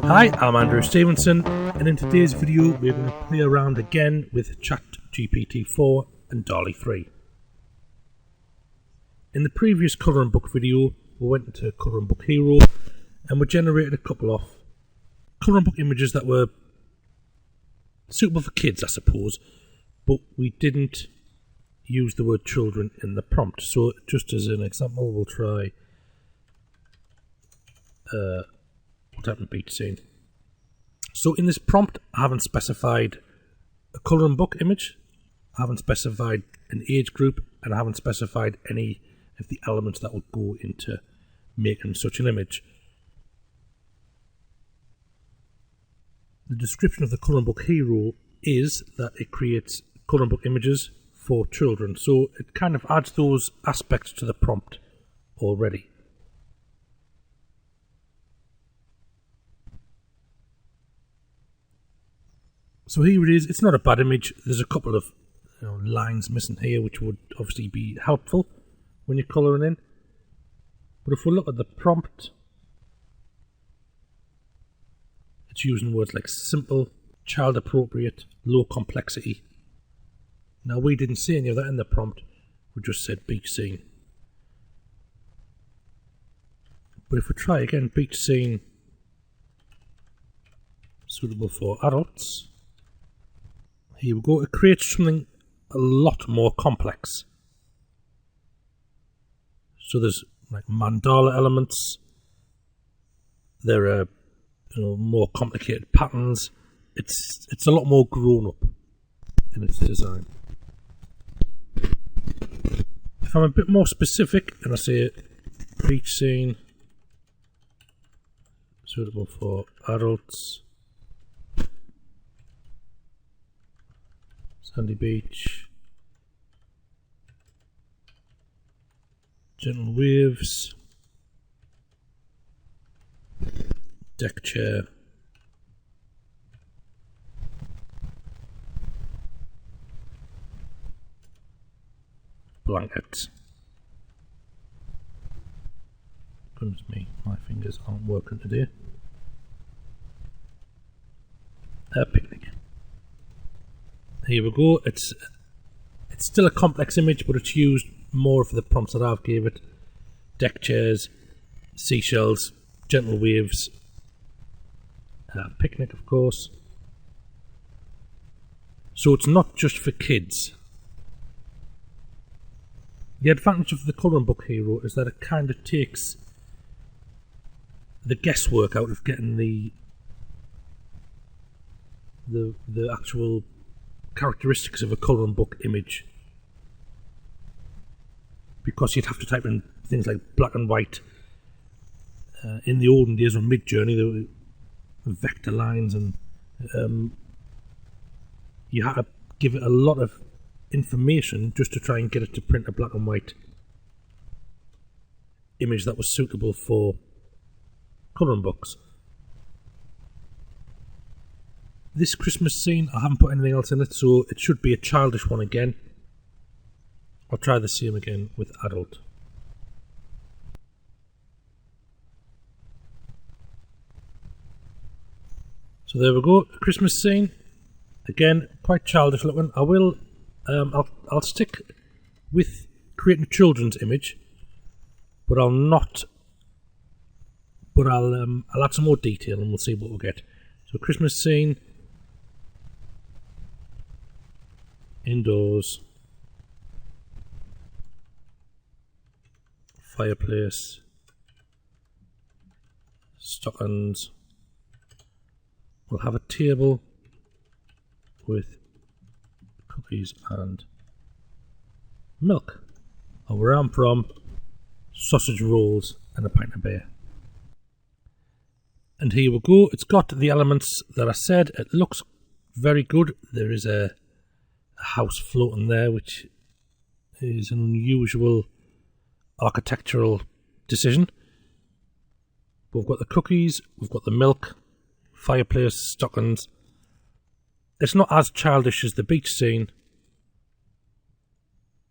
Hi, I'm Andrew Stevenson, and in today's video we're going to play around again with ChatGPT 4 and Dalle 3. In the previous colouring book video we went into Colouring Book Hero and we generated a couple of colouring book images that were suitable for kids, I suppose, but we didn't use the word children in the prompt. So just as an example, we'll try what happened beach scene. So in this prompt I haven't specified a colouring book image, I haven't specified an age group, and I haven't specified any of the elements that would go into making such an image. The description of the Colouring Book Hero is that it creates colouring book images for children, so it kind of adds those aspects to the prompt already. So here it is. It's not a bad image. There's a couple of lines missing here which would obviously be helpful when you're colouring in. But if we look at the prompt, it's using words like simple, child appropriate, low complexity. Now we didn't see any of that in the prompt, we just said beach scene. But if we try again, beach scene suitable for adults, here we go. It creates something a lot more complex. So there's like mandala elements, there are more complicated patterns. It's a lot more grown up in its design. If I'm a bit more specific and I say beach scene suitable for adults, sandy beach, gentle waves, deck chair, blanket. Goodness me, my fingers aren't working today. A picnic. Here we go. It's still a complex image, but it's used more for the prompts that I've gave it. Deck chairs, seashells, gentle waves, picnic of course. So it's not just for kids. The advantage of the Colouring Book Hero is that it kind of takes the guesswork out of getting the actual characteristics of a colouring book image, because you'd have to type in things like black and white. In the olden days on Midjourney there were vector lines, and you had to give it a lot of information just to try and get it to print a black and white image that was suitable for colouring books. This Christmas scene, I haven't put anything else in it, so it should be a childish one again. I'll try the same again with adult. So there we go, Christmas scene. Again, quite childish looking. I will, I'll stick with creating a children's image, but I'll add some more detail and we'll see what we'll get. So Christmas scene, indoors, fireplace, stockings. We'll have a table with cookies and milk. And where I'm from, sausage rolls and a pint of beer. And here we go. It's got the elements that I said. It looks very good. There is a house floating there, which is an unusual architectural decision. We've got the cookies, we've got the milk, fireplace, stockings. It's not as childish as the beach scene,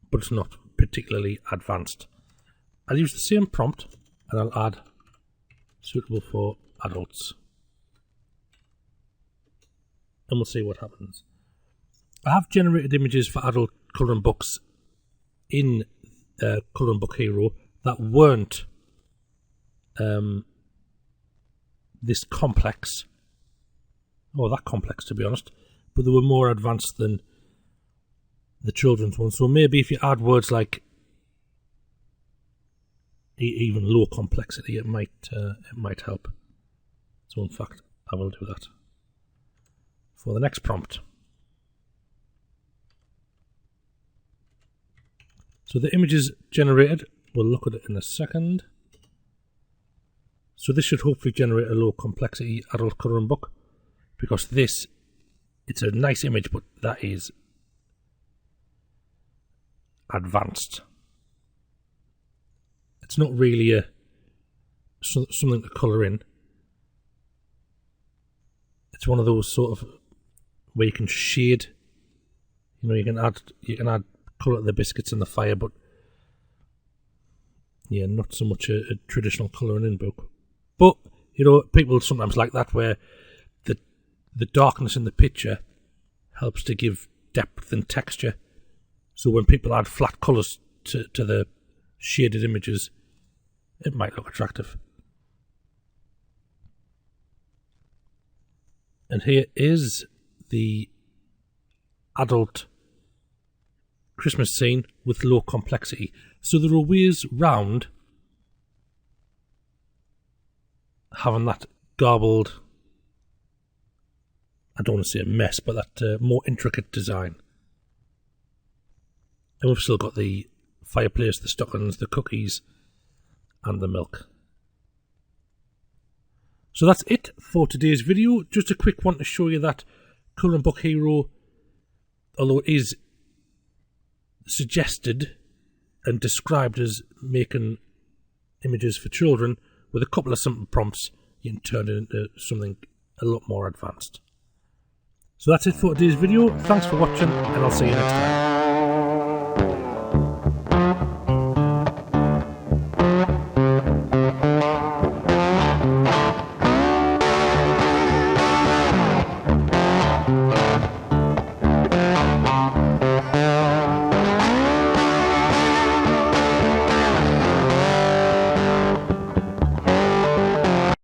but it's not particularly advanced. I'll use the same prompt and I'll add suitable for adults. and we'll see what happens. I have generated images for adult colouring books in Colouring Book Hero that weren't this complex, or that complex to be honest, but they were more advanced than the children's ones. So maybe if you add words like even low complexity, it might help. So in fact, I will do that for the next prompt. So the images generated, we'll look at it in a second. So this should hopefully generate a low complexity adult colouring book, because this, it's a nice image, but that is advanced. It's not really something to colour in. It's one of those sort of where you can shade. You know, you can add colour to the biscuits and the fire, but yeah, not so much a traditional colouring in book. But you know, people sometimes like that, where the darkness in the picture helps to give depth and texture. So when people add flat colours to the shaded images, it might look attractive. And here is the adult Christmas scene with low complexity. So there are ways round having that garbled, I don't want to say a mess, but that more intricate design. And we've still got the fireplace, the stockings, the cookies, and the milk. So that's it for today's video. Just a quick one to show you that Colouring Book Hero, although it is suggested and described as making images for children, with a couple of simple prompts, you can turn it into something a lot more advanced. So that's it for today's video. Thanks for watching, and I'll see you next time.